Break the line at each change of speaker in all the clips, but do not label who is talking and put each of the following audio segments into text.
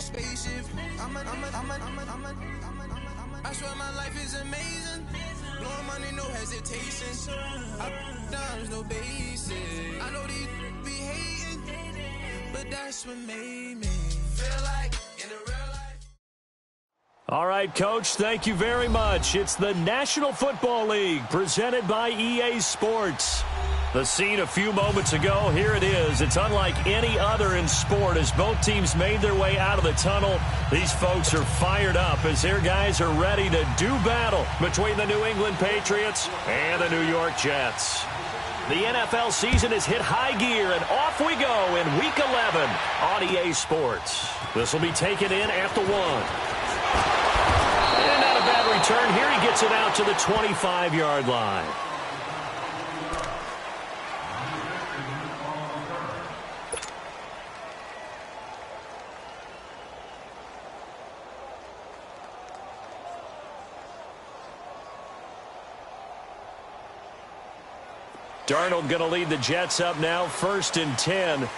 spaceship. I swear my life is amazing. Blowing money, no hesitation. Dollars, no basic. I know these be hating, but that's what made me feel like in the real life.
All right, Coach, thank you very much. It's the National Football League presented by EA Sports. The scene a few moments ago, here it is. It's unlike any other in sport as both teams made their way out of the tunnel. These folks are fired up as their guys are ready to do battle between the New England Patriots and the New York Jets. The NFL season has hit high gear, and off we go in Week 11 on EA Sports. This will be taken in at the 1. And not a bad return. Here he gets it out to the 25-yard line. Darnold going to lead the Jets up now, 1st and 10.
Here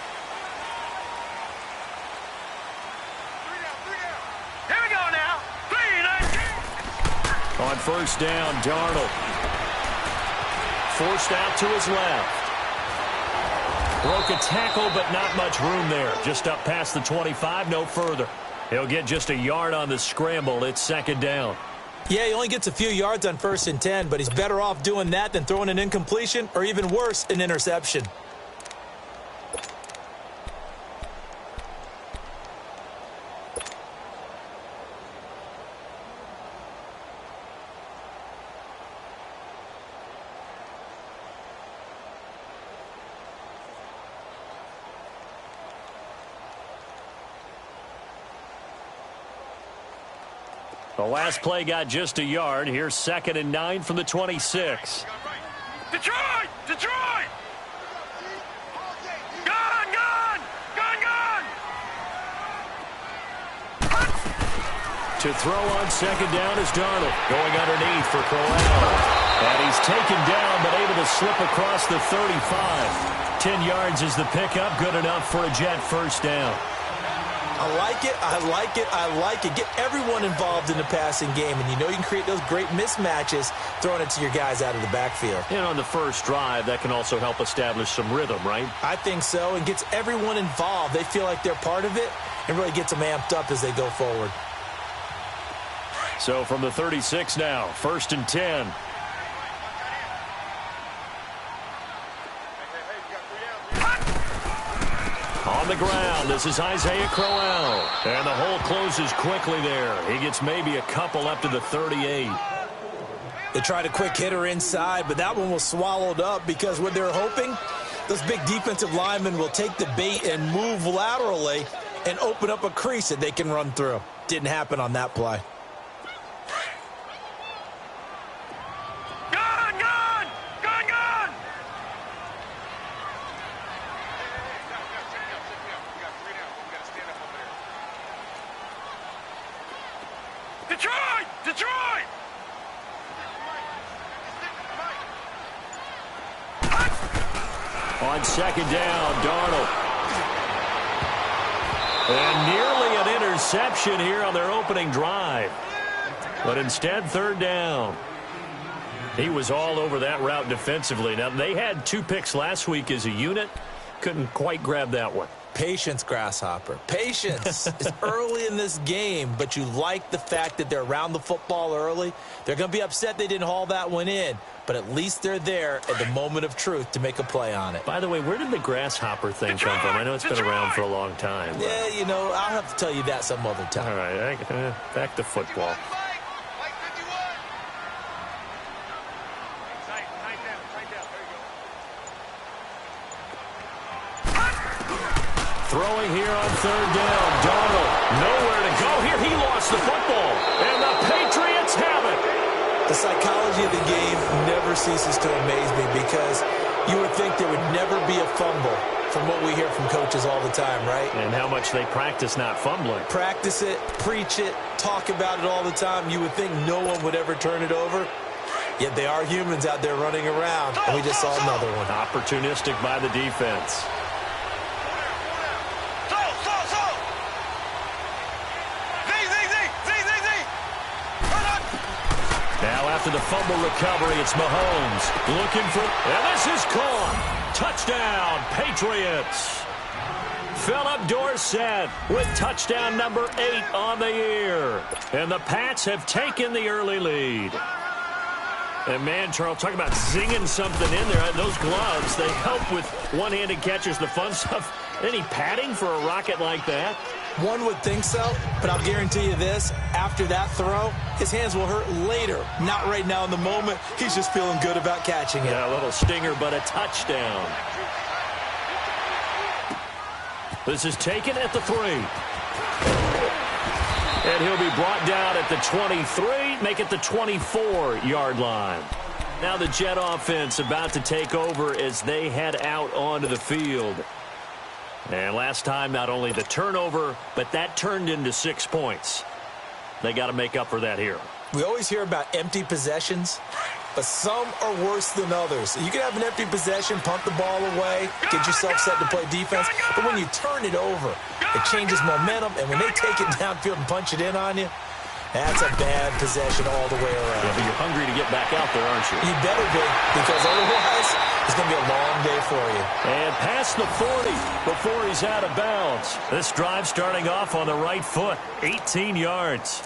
we go now. 3-19.
On 1st down, Darnold. Forced out to his left. Broke a tackle, but not much room there. Just up past the 25, no further. He'll get just a yard on the scramble. It's 2nd down.
Yeah, he only gets a few yards on 1st and 10, but he's better off doing that than throwing an incompletion or even worse, an interception.
The last play got just a yard. Here's 2nd and 9 from the 26.
Detroit! Detroit! Gone! Gone! Gone! Gone!
To throw on 2nd down is Darnold. Going underneath for Crowell. And he's taken down, but able to slip across the 35. 10 yards is the pickup. Good enough for a Jet 1st down.
I like it, I like it, I like it. Get everyone involved in the passing game, and you know you can create those great mismatches throwing it to your guys out of the backfield.
And on the first drive, that can also help establish some rhythm, right?
I think so, and gets everyone involved. They feel like they're part of it, and really gets them amped up as they go forward.
So from the 36 now, 1st and 10. On the ground, this is Isaiah Crowell. And the hole closes quickly there. He gets maybe a couple up to the 38.
They tried a quick hitter inside, but that one was swallowed up because what they're hoping, those big defensive linemen will take the bait and move laterally and open up a crease that they can run through. Didn't happen on that play.
Detroit! Detroit!
On 2nd down, Darnold. And nearly an interception here on their opening drive. But instead, 3rd down. He was all over that route defensively. Now, they had 2 picks last week as a unit. Couldn't quite grab that one.
Patience, Grasshopper. Patience. It's early in this game, but you like the fact that they're around the football early. They're going to be upset they didn't haul that one in, but at least they're there at the moment of truth to make a play on it.
By the way, where did the grasshopper thing come from? I know it's been around for a long time. But...
yeah, you know, I'll have to tell you that some other time.
All right, back to football. Throwing here on 3rd down. Darnold, nowhere to go here. He lost the football, and the Patriots have it.
The psychology of the game never ceases to amaze me because you would think there would never be a fumble from what we hear from coaches all the time, right?
And how much they practice not fumbling.
Practice it, preach it, talk about it all the time. You would think no one would ever turn it over. Yet they are humans out there running around, and we just saw another one.
Opportunistic by the defense. to the fumble recovery. It's Mahomes looking for, and this is caught. Touchdown, Patriots. Philip Dorsett with touchdown number 8 on the year. And the Pats have taken the early lead. And, man, Charles, talk about zinging something in there. Those gloves, they help with one-handed catches, the fun stuff. Any padding for a rocket like that?
One would think so, but I'll guarantee you this. After that throw, his hands will hurt later. Not right now in the moment. He's just feeling good about catching it.
Yeah, a little stinger, but a touchdown. This is taken at the 3. And he'll be brought down at the 23, make it the 24-yard line. Now the Jet offense about to take over as they head out onto the field. And last time, not only the turnover, but that turned into 6 points. They got to make up for that here.
We always hear about empty possessions, but some are worse than others. You can have an empty possession, pump the ball away, get yourself set to play defense, but when you turn it over, it changes momentum, and when they take it downfield and punch it in on you, that's a bad possession all the way around.
Yeah, but you're hungry to get back out there, aren't you?
You better be, because otherwise it's going to be a long day for you.
And past the 40 before he's out of bounds. This drive starting off on the right foot, 18 yards.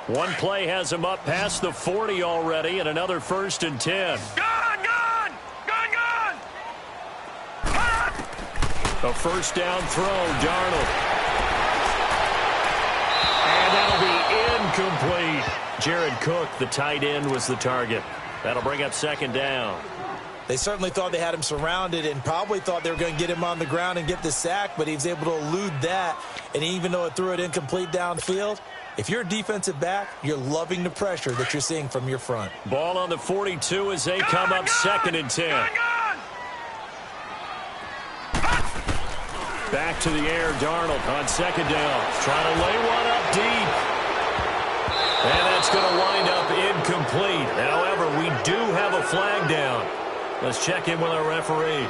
One play has him up past the 40 already, and another 1st and 10.
Gone!
A first down throw, Darnold. And that'll be incomplete. Jared Cook, the tight end, was the target. That'll bring up 2nd down.
They certainly thought they had him surrounded and probably thought they were going to get him on the ground and get the sack, but he was able to elude that. And even though it threw it incomplete downfield, if you're a defensive back, you're loving the pressure that you're seeing from your front.
Ball on the 42 as they come up 2nd and 10. Back to the air, Darnold on 2nd down. Trying to lay one up deep. And that's going to wind up incomplete. However, we do have a flag down. Let's check in with our referee.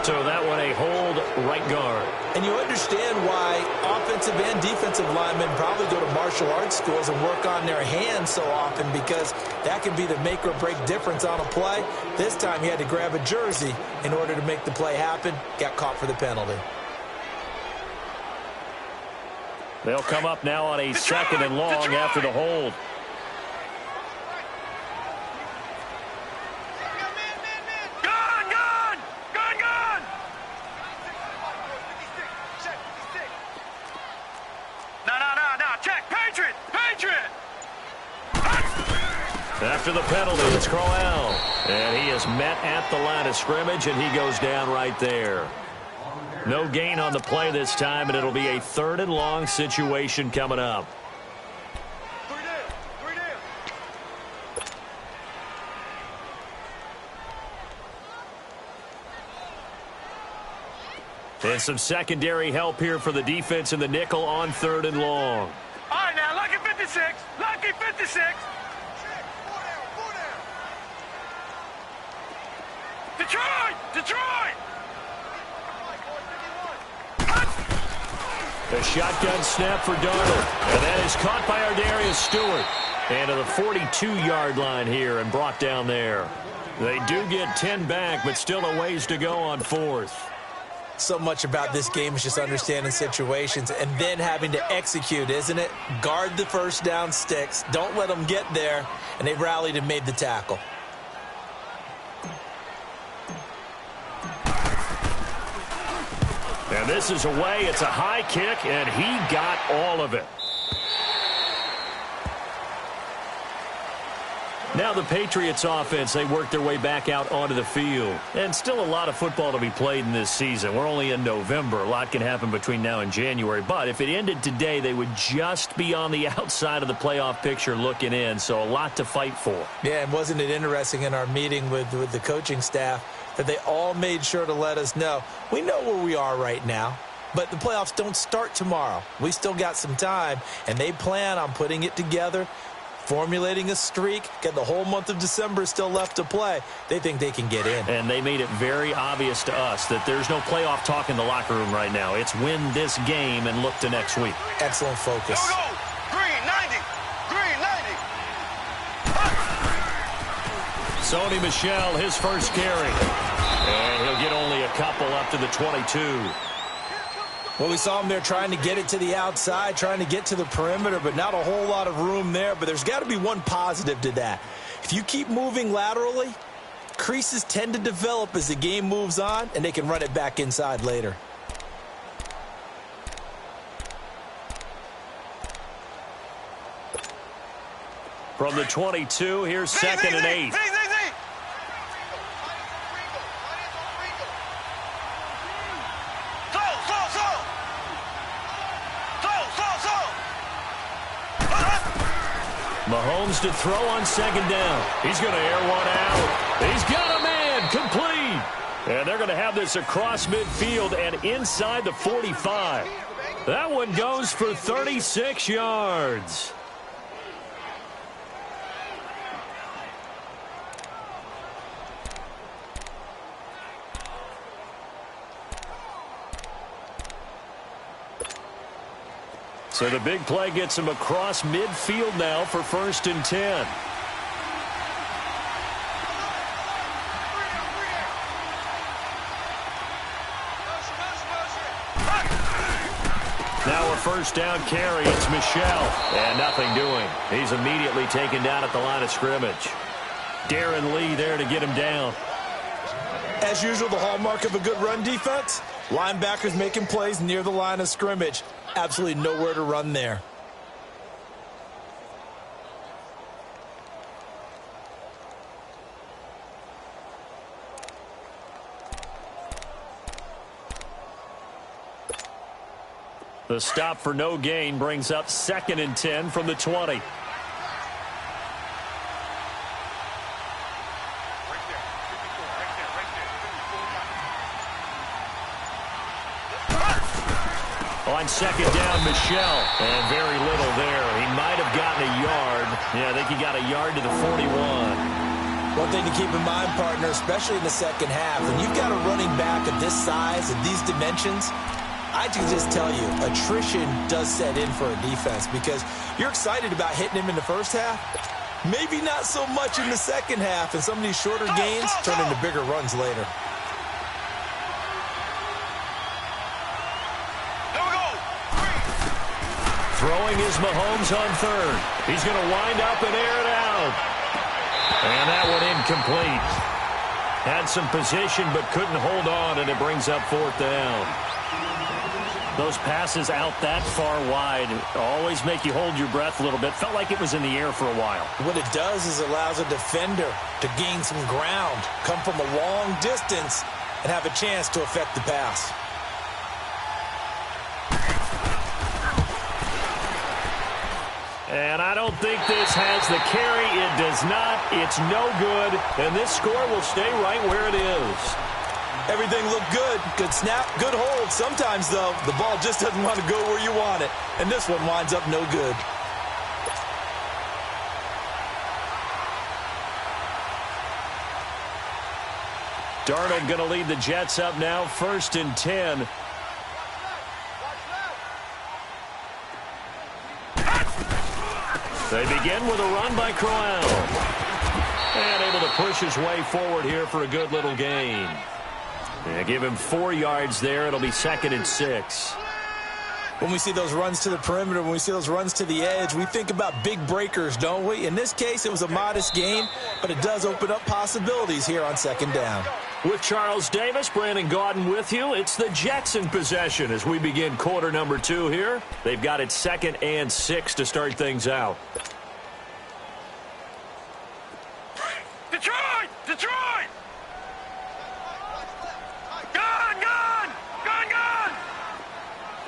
So that one a hold right guard.
And you understand why offensive and defensive linemen probably go to martial arts schools and work on their hands so often, because that can be the make or break difference on a play. This time he had to grab a jersey in order to make the play happen. Got caught for the penalty.
They'll come up now on a 2nd and long after the hold. After the penalty, it's Crowell. And he is met at the line of scrimmage, and he goes down right there. No gain on the play this time, and it'll be a 3rd and long situation coming up. And some secondary help here for the defense in the nickel on 3rd and long.
All right, now, lucky 56. Lucky 56. Detroit!
A shotgun snap for Darnold. And that is caught by Ardarius Stewart. And to the 42-yard line here and brought down there. They do get 10 back, but still a ways to go on 4th.
So much about this game is just understanding situations and then having to execute, isn't it? Guard the 1st down sticks. Don't let them get there. And they rallied and made the tackle.
And this is away. It's a high kick, and he got all of it. Now the Patriots offense, they work their way back out onto the field. And still a lot of football to be played in this season. We're only in November. A lot can happen between now and January. But if it ended today, they would just be on the outside of the playoff picture looking in. So a lot to fight for.
Yeah, and wasn't it interesting in our meeting with the coaching staff that they all made sure to let us know, we know where we are right now, but the playoffs don't start tomorrow. We still got some time, and they plan on putting it together, formulating a streak, get the whole month of December still left to play. They think they can get in.
And they made it very obvious to us that there's no playoff talk in the locker room right now. It's win this game and look to next week.
Excellent focus.
Go, go.
Sony Michel, his first carry. And he'll get only a couple up to the 22.
Well, we saw him there trying to get it to the outside, trying to get to the perimeter, but not a whole lot of room there. But there's got to be one positive to that. If you keep moving laterally, creases tend to develop as the game moves on, and they can run it back inside later.
From the 22, here's 2nd and 8. Mahomes to throw on 2nd down. He's going to air one out. He's got a man, complete. And they're going to have this across midfield and inside the 45. That one goes for 36 yards. So the big play gets him across midfield now for 1st and 10. Now a 1st down carry. It's Michel. And nothing doing. He's immediately taken down at the line of scrimmage. Darren Lee there to get him down.
As usual, the hallmark of a good run defense, linebackers making plays near the line of scrimmage. Absolutely nowhere to run there.
The stop for no gain brings up 2nd and 10 from the 20. On 2nd down, Michel. And very little there. He might have gotten a yard. Yeah, I think he got a yard to the 41.
One thing to keep in mind, partner, especially in the second half, when you've got a running back of this size and these dimensions, I can just tell you, attrition does set in for a defense because you're excited about hitting him in the first half. Maybe not so much in the second half, and some of these shorter gains turn into bigger runs later.
Throwing is Mahomes on 3rd. He's going to wind up and air it out. And that one incomplete. Had some position but couldn't hold on, and it brings up 4th down. Those passes out that far wide always make you hold your breath a little bit. Felt like it was in the air for a while.
What it does is it allows a defender to gain some ground, come from a long distance, and have a chance to affect the pass.
And I don't think this has the carry. It does not. It's no good. And this score will stay right where it is.
Everything looked good. Good snap, good hold. Sometimes, though, the ball just doesn't want to go where you want it. And this one winds up no good.
Darnold going to lead the Jets up now, 1st and 10. They begin with a run by Crowell. And able to push his way forward here for a good little gain. Yeah, give him 4 yards there. It'll be 2nd and 6.
When we see those runs to the perimeter, when we see those runs to the edge, we think about big breakers, don't we? In this case, it was a modest gain, but it does open up possibilities here on 2nd down.
With Charles Davis, Brandon Gaudin with you. It's the Jets in possession as we begin quarter number 2 here. They've got it 2nd and 6 to start things out.
Detroit! Detroit! Gone! Gone! Gone!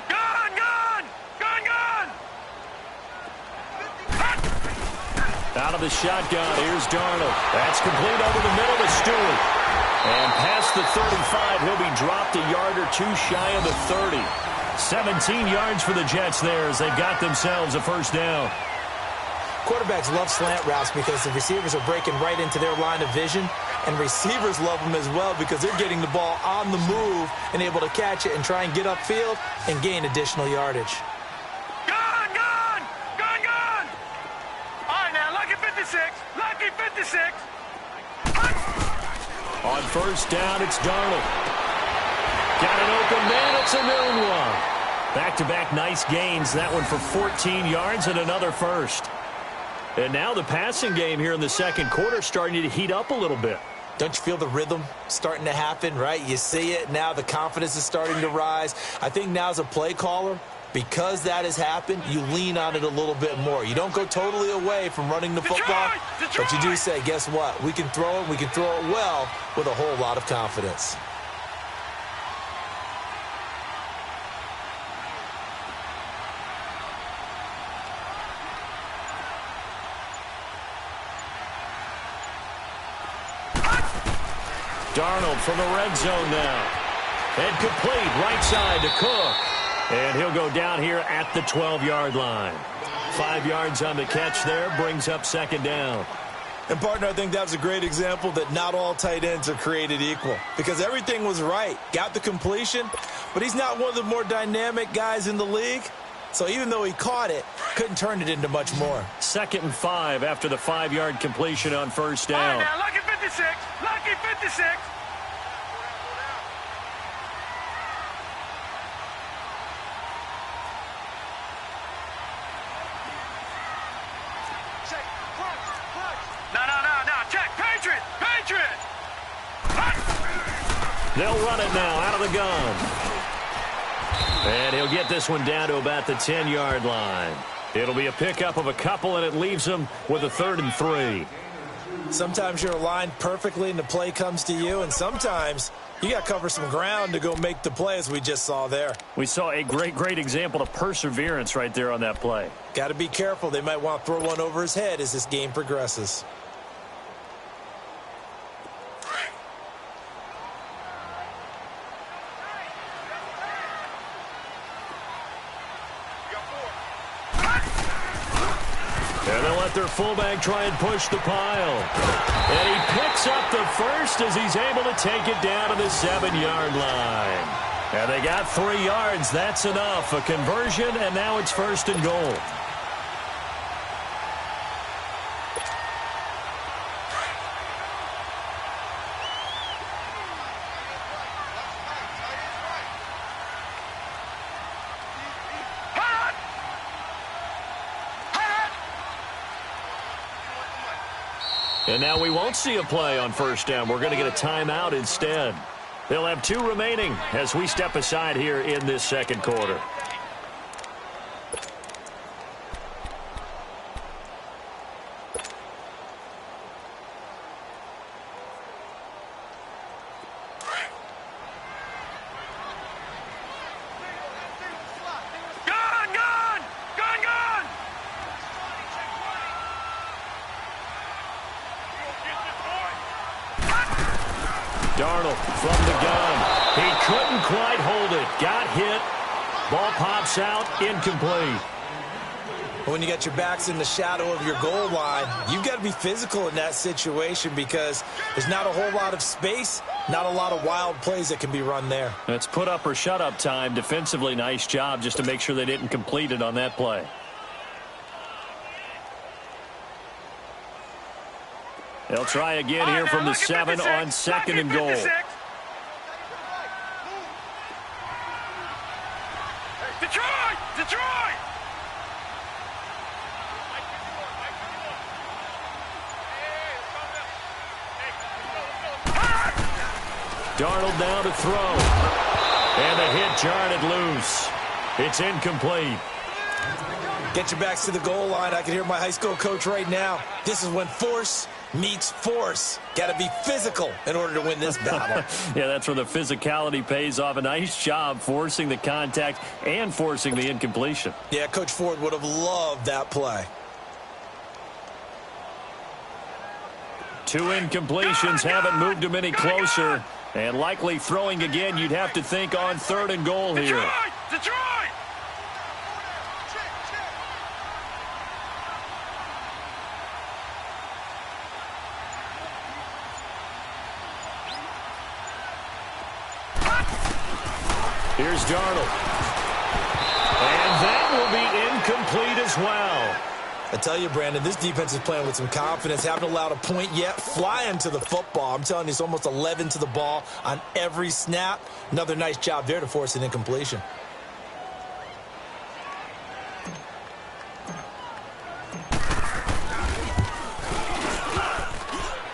Gone! Gone! Gone! Gone! Gone!
Out of the shotgun, here's Darnold. That's complete over the middle to Stewart. And past the 35, he'll be dropped a yard or 2 shy of the 30. 17 yards for the Jets there as they've got themselves a 1st down.
Quarterbacks love slant routes because the receivers are breaking right into their line of vision, and receivers love them as well because they're getting the ball on the move and able to catch it and try and get upfield and gain additional yardage.
Gone! Gone! Gone! Gone! All right, now, lucky 56. Lucky 56.
On first down, it's Darnold. Got an open man. It's a noon one. Back-to-back nice gains. That one for 14 yards and another first. And now the passing game here in the second quarter starting to heat up a little bit.
Don't you feel the rhythm starting to happen, right? You see it. Now the confidence is starting to rise. I think now as a play caller, because that has happened, you lean on it a little bit more. You don't go totally away from running the football, but you do say, guess what? We can throw it. We can throw it well with a whole lot of confidence.
Darnold from the red zone now. And complete right side to Cook. And he'll go down here at the 12-yard line. 5 yards on the catch there, brings up second down.
And, partner, I think that was a great example that not all tight ends are created equal. Because everything was right. Got the completion, but he's not one of the more dynamic guys in the league. So even though he caught it, couldn't turn it into much more.
2nd and 5 after the 5-yard completion on first down.
All right, now, lucky 56. Lucky 56. No. Check. Patriot.
They'll run it now out of the gun. And he'll get this one down to about the 10-yard line. It'll be a pickup of a couple, and it leaves them with a 3rd and 3.
Sometimes you're aligned perfectly and the play comes to you, and sometimes you got to cover some ground to go make the play, as we just saw there.
We saw a great example of perseverance right there on that play.
Got to be careful. They might want to throw one over his head as this game progresses.
And they'll let their fullback try and push the pile. And he picks up the first as he's able to take it down to the 7-yard line. And they got 3 yards. That's enough. A conversion, and now it's 1st and goal. And now we won't see a play on first down. We're going to get a timeout instead. They'll have 2 remaining as we step aside here in this second quarter. Darnold from the gun. He couldn't quite hold it. Got hit. Ball pops out. Incomplete.
When you got your backs in the shadow of your goal line, you've got to be physical in that situation because there's not a whole lot of space, not a lot of wild plays that can be run there.
It's put up or shut up time. Defensively, nice job just to make sure they didn't complete it on that play. They'll try again here from the 7 on 2nd and goal.
Detroit!
Darnold now to throw. And the hit jarred it loose. It's incomplete.
Get your backs to the goal line. I can hear my high school coach right now. This is when force meets force. Got to be physical in order to win this battle.
Yeah, that's where the physicality pays off. A nice job forcing the contact and forcing the incompletion.
Yeah, Coach Ford would have loved that play.
2 incompletions haven't moved him any closer. And likely throwing again, you'd have to think on 3rd and goal here.
Detroit!
Here's Darnold. And that will be incomplete as well.
I tell you, Brandon, this defense is playing with some confidence. Haven't allowed a point yet. Flying to the football. I'm telling you, it's almost 11 to the ball on every snap. Another nice job there to force an incompletion.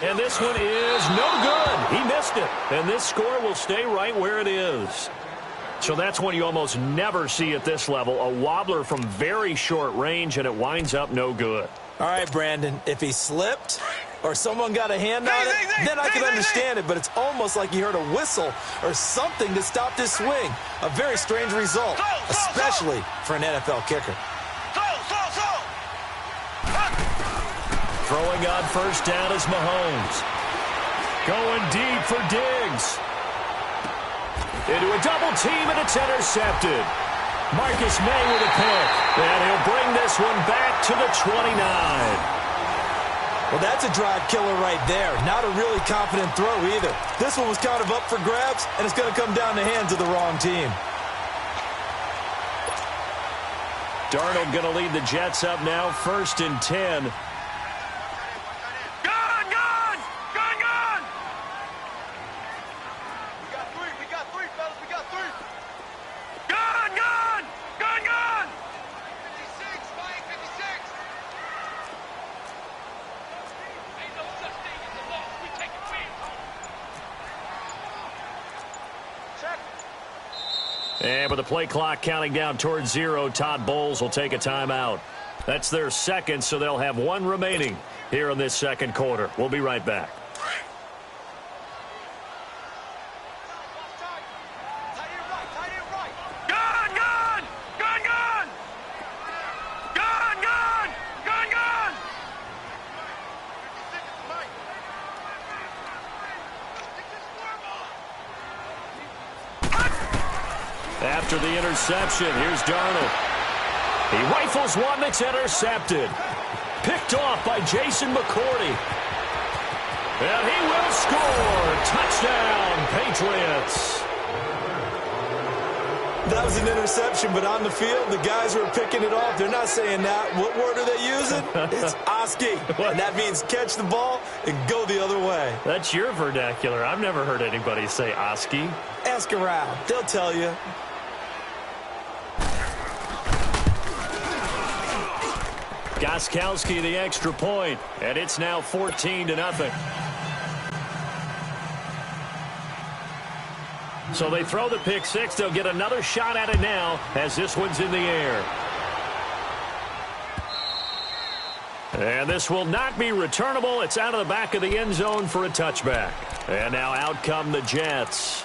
And this one is no good. He missed it. And this score will stay right where it is. So that's one you almost never see at this level. A wobbler from very short range, and it winds up no good.
All right, Brandon, if he slipped or someone got a hand on it, then I can understand it. But it's almost like he heard a whistle or something to stop this swing. A very strange result, especially for an NFL kicker.
Throwing on first down is Mahomes. Going deep for Diggs. Into a double team, and it's intercepted. Marcus May with a pick. And he'll bring this one back to the 29.
Well, that's a drive killer right there. Not a really confident throw either. This one was kind of up for grabs, and it's going to come down the hands of the wrong team.
Darnold going to lead the Jets up now, 1st and 10. And with the play clock counting down towards 0, Todd Bowles will take a timeout. That's their second, so they'll have one remaining here in this second quarter. We'll be right back. After the interception, here's Darnold. He rifles one that's intercepted. Picked off by Jason McCourty. And he will score. Touchdown, Patriots.
That was an interception, but on the field, the guys who are picking it off, they're not saying that. What word are they using? It's Oski. And that means catch the ball and go the other way.
That's your vernacular. I've never heard anybody say Oski.
Ask around. They'll tell you.
Gostkowski the extra point, and it's now 14-0. So they throw the pick six. They'll get another shot at it now as this one's in the air. And this will not be returnable. It's out of the back of the end zone for a touchback. And now out come the Jets.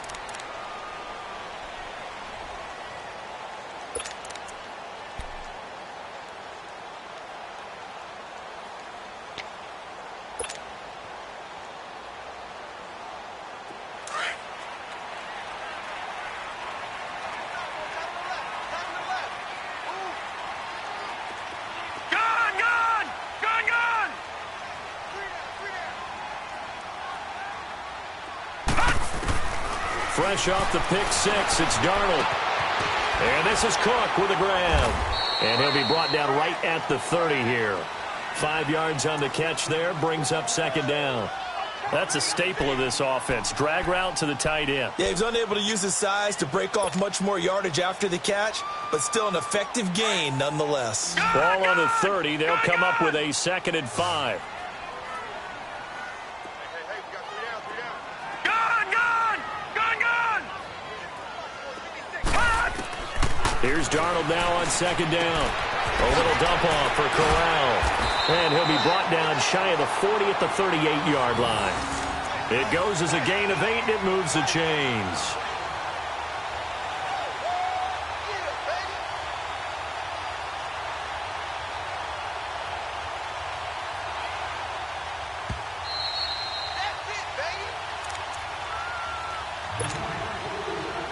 Fresh off the pick six, it's Darnold. And this is Cook with a grab. And he'll be brought down right at the 30 here. 5 yards on the catch there, brings up second down. That's a staple of this offense. Drag route to the tight end.
Yeah, he's unable to use his size to break off much more yardage after the catch, but still an effective gain nonetheless.
Ball on the 30. They'll come up with a 2nd and 5. Here's Darnold now on second down. A little dump off for Corral. And he'll be brought down shy of the 40 at the 38-yard line. It goes as a gain of 8, and it moves the chains.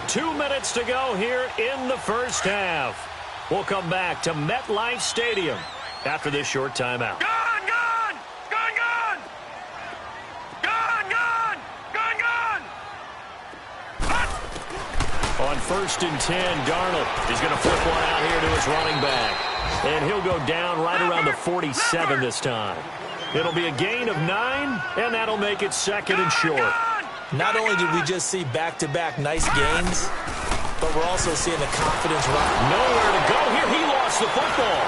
Two minutes to go here in the first half. We'll come back to MetLife Stadium after this short timeout.
Gun, gun! Gun, gun! Gun, gun! Gun, gun!
On 1st and 10, Darnold is going to flip one out here to his running back. And he'll go down right around the 47 this time. It'll be a gain of 9, and that'll make it second and short.
Not only did we just see back-to-back nice gains, but we're also seeing the confidence run.
Nowhere to go here. He lost the football.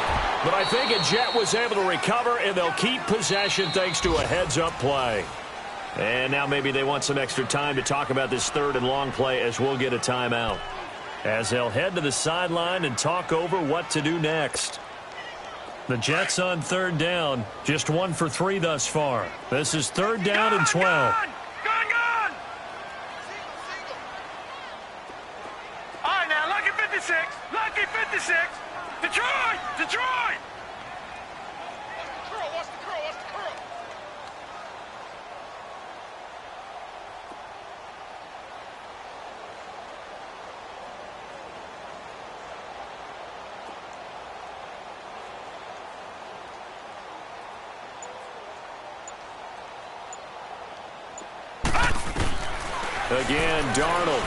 But I think a Jet was able to recover, and they'll keep possession thanks to a heads-up play. And now maybe they want some extra time to talk about this third and long play as we'll get a timeout. As they'll head to the sideline and talk over what to do next. The Jets on third down, just 1 for 3 thus far. This is third down and 12.
Gone! All right, now, lucky 56. Lucky 56. Detroit! Detroit! Watch the curl. Watch the curl.
Again, Darnold.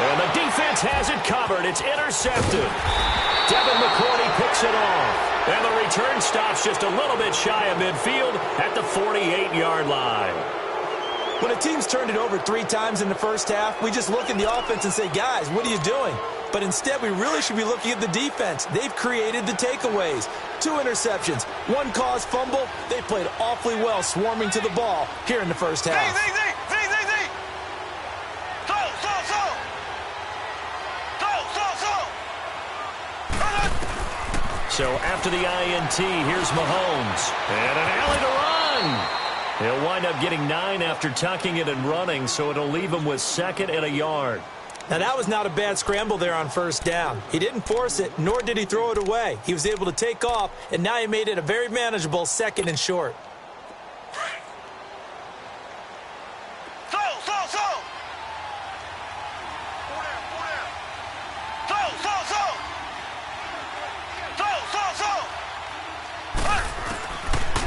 And the defense has it covered. It's intercepted. Devin McCourty picks it off. And the return stops just a little bit shy of midfield at the 48-yard line.
When a team's turned it over 3 times in the first half, we just look at the offense and say, guys, what are you doing? But instead, we really should be looking at the defense. They've created the takeaways. 2 interceptions, 1 caused fumble. They played awfully well swarming to the ball here in the first half.
So after the INT, here's Mahomes. And an alley to run. He'll wind up getting 9 after tucking it and running, so it'll leave him with 2nd and a yard.
Now, that was not a bad scramble there on first down. He didn't force it, nor did he throw it away. He was able to take off, and now he made it a very manageable 2nd and short.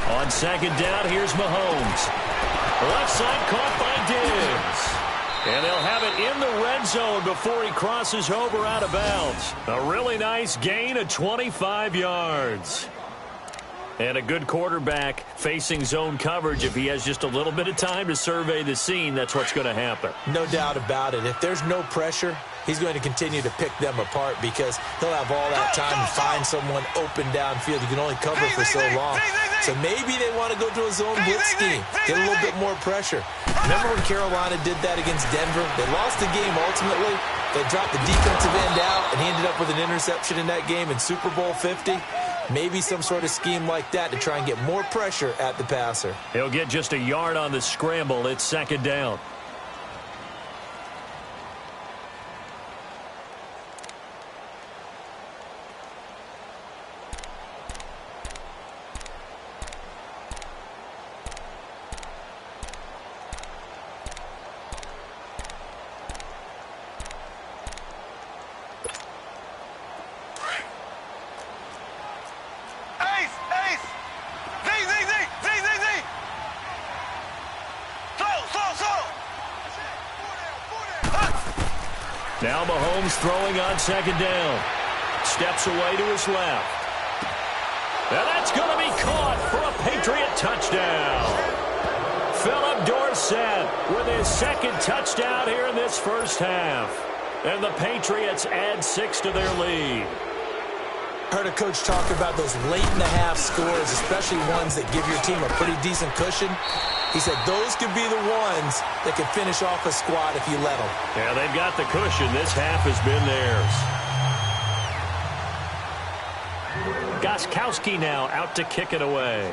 On 2nd down, here's Mahomes. Left side caught by Diggs. And they'll have it in the red zone before he crosses over out of bounds. A really nice gain of 25 yards. And a good quarterback facing zone coverage. If he has just a little bit of time to survey the scene, that's what's going to happen.
No doubt about it. If there's no pressure, he's going to continue to pick them apart because he'll have all that time to find someone open downfield. He can only cover for so long. So maybe they want to go to a zone blitz scheme, get a little bit more pressure. Remember when Carolina did that against Denver? They lost the game ultimately. They dropped the defensive end out, and he ended up with an interception in that game in Super Bowl 50. Maybe some sort of scheme like that to try and get more pressure at the passer.
He'll get just a yard on the scramble. It's 2nd down. Now Mahomes throwing on 2nd down. Steps away to his left. And that's going to be caught for a Patriot touchdown. Philip Dorsett with his 2nd touchdown here in this first half. And the Patriots add 6 to their lead.
Heard a coach talk about those late-in-the-half scores, especially ones that give your team a pretty decent cushion. He said those could be the ones that could finish off a squad if you let them.
Yeah, they've got the cushion. This half has been theirs. Gostkowski now out to kick it away.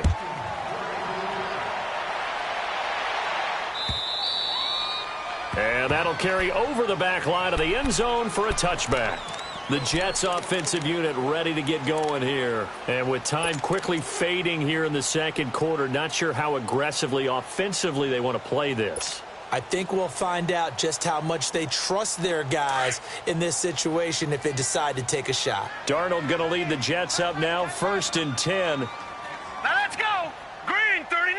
And that'll carry over the back line of the end zone for a touchback. The Jets offensive unit ready to get going here. And with time quickly fading here in the 2nd quarter, not sure how aggressively, offensively they want to play this.
I think we'll find out just how much they trust their guys in this situation if they decide to take a shot.
Darnold going to lead the Jets up now, 1st and 10.
Now let's go. Green 39.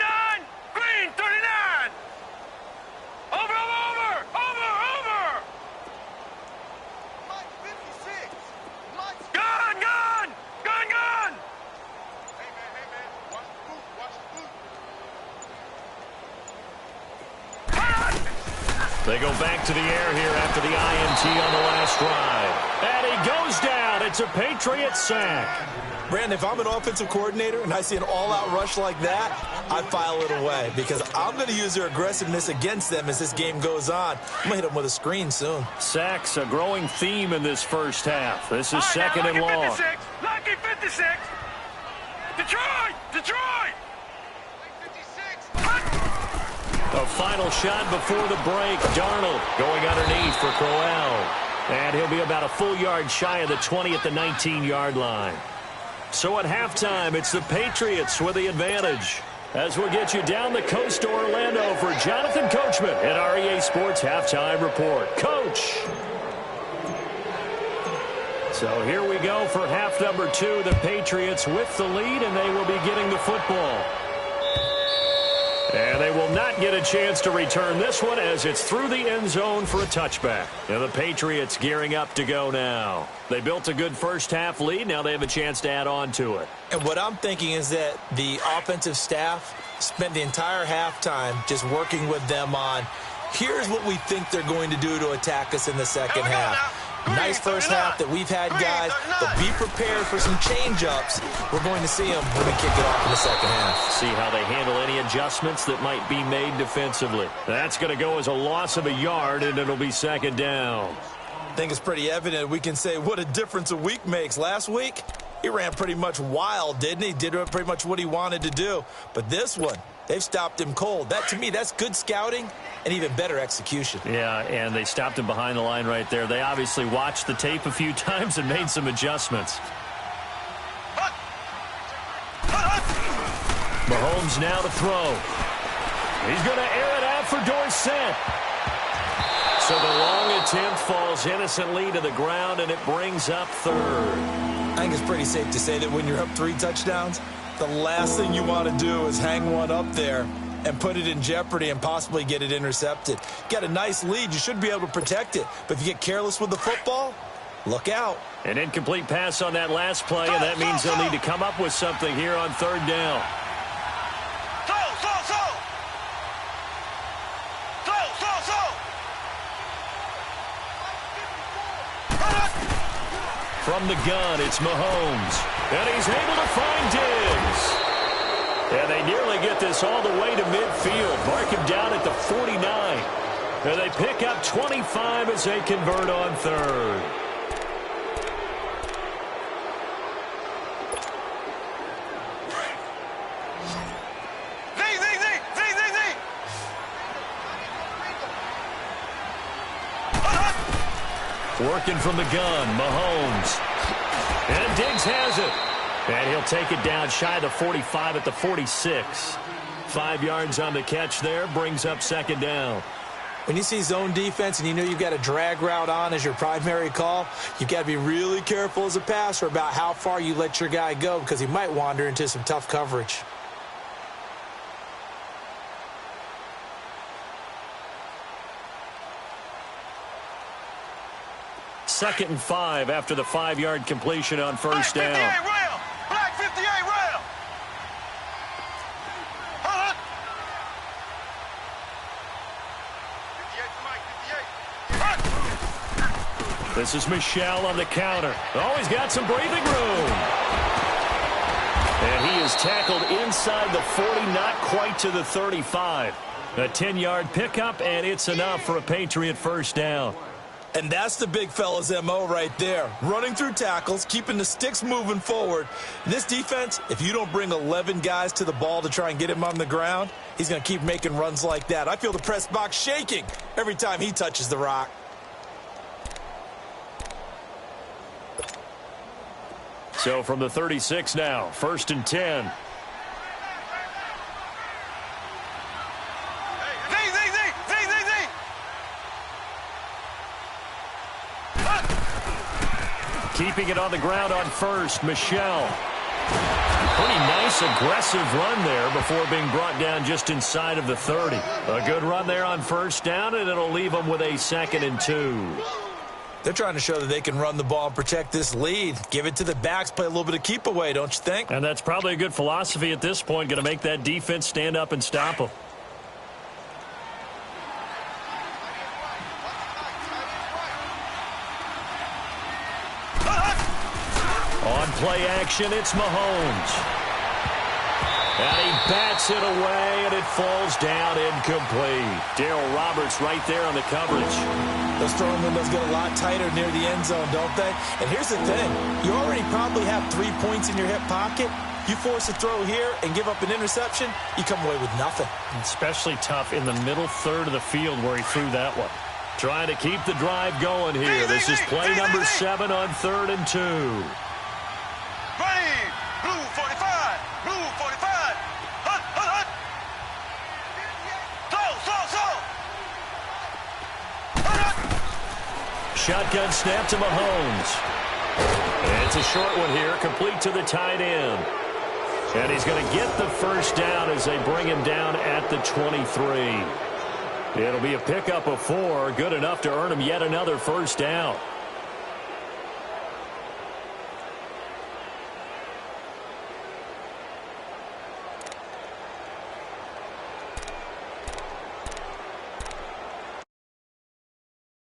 Green 39. Over. Mike 56. Mike
They go back to the air here after the INT on the last drive. And he goes down. It's a Patriot sack.
Brandon, if I'm an offensive coordinator and I see an all-out rush like that, I file it away because I'm going to use their aggressiveness against them as this game goes on. I'm going to hit them with a screen soon.
Sacks, a growing theme in this first half. This is second and long.
56, lucky 56. Detroit! Detroit!
A final shot before the break. Darnold going underneath for Crowell. And he'll be about a full yard shy of the 20 at the 19-yard line. So at halftime, it's the Patriots with the advantage. As we'll get you down the coast to Orlando for Jonathan Coachman at our EA Sports Halftime Report. Coach! So here we go for half number 2. The Patriots with the lead, and they will be getting the football. And they will not get a chance to return this one as it's through the end zone for a touchback. And the Patriots gearing up to go now. They built a good first half lead. Now they have a chance to add on to it.
And what I'm thinking is that the offensive staff spent the entire halftime just working with them on, here's what we think they're going to do to attack us in the second half. Nice first half that we've had, guys, but be prepared for some change-ups. We're going to see them when we kick it off in the second half.
See how they handle any adjustments that might be made defensively. That's going to go as a loss of a yard, and it'll be second down.
I think it's pretty evident. We can say what a difference a week makes. Last week, he ran pretty much wild, didn't he? Did pretty much what he wanted to do. But this one, they've stopped him cold. That, to me, that's good scouting and even better execution.
Yeah, and they stopped him behind the line right there. They obviously watched the tape a few times and made some adjustments. Mahomes now to throw. He's going to air it out for Dorsett. So the long attempt falls innocently to the ground, and it brings up third.
I think it's pretty safe to say that when you're up 3 touchdowns, the last thing you want to do is hang one up there and put it in jeopardy and possibly get it intercepted. Got a nice lead. You should be able to protect it. But if you get careless with the football, look out.
An incomplete pass on that last play, and that means they'll need to come up with something here on third down. From the gun, it's Mahomes. And he's able to find Diggs. And they nearly get this all the way to midfield. Mark him down at the 49. And they pick up 25 as they convert on third. Working from the gun, Mahomes. And Diggs has it. And he'll take it down shy of the 45 at the 46. 5 yards on the catch there, brings up second down.
When you see zone defense and you know you've got a drag route on as your primary call, you've got to be really careful as a passer about how far you let your guy go because he might wander into some tough coverage.
Second and 5 after the 5-yard completion on first down.
Black 58 rail.
This is Michel on the counter. Oh, he's got some breathing room. And he is tackled inside the 40, not quite to the 35. A 10-yard pickup, and it's enough for a Patriot first down.
And that's the big fella's MO right there. Running through tackles, keeping the sticks moving forward. This defense, if you don't bring 11 guys to the ball to try and get him on the ground, he's going to keep making runs like that. I feel the press box shaking every time he touches the rock.
So from the 36 now, first and 10. Keeping it on the ground on first, Michel. Pretty nice, aggressive run there before being brought down just inside of the 30. A good run there on first down, and it'll leave them with a 2nd and 2.
They're trying to show that they can run the ball and protect this lead. Give it to the backs, play a little bit of keep away, don't you think?
And that's probably a good philosophy at this point, going to make that defense stand up and stop them. play action. It's Mahomes. And he bats it away, and it falls down incomplete. Darryl Roberts right there on the coverage.
Those throwing windows get a lot tighter near the end zone, don't they? And here's the thing. You already probably have 3 points in your hip pocket. You force a throw here and give up an interception, you come away with nothing.
Especially tough in the middle third of the field where he threw that one. Trying to keep the drive going here. This is play number 7 on 3rd and 2.
Green, blue 45, blue 45. Hut, hut, hut. Hut, hut.
Shotgun snap to Mahomes. It's a short one here, complete to the tight end. And he's going to get the first down as they bring him down at the 23. It'll be a pickup of 4, good enough to earn him yet another first down.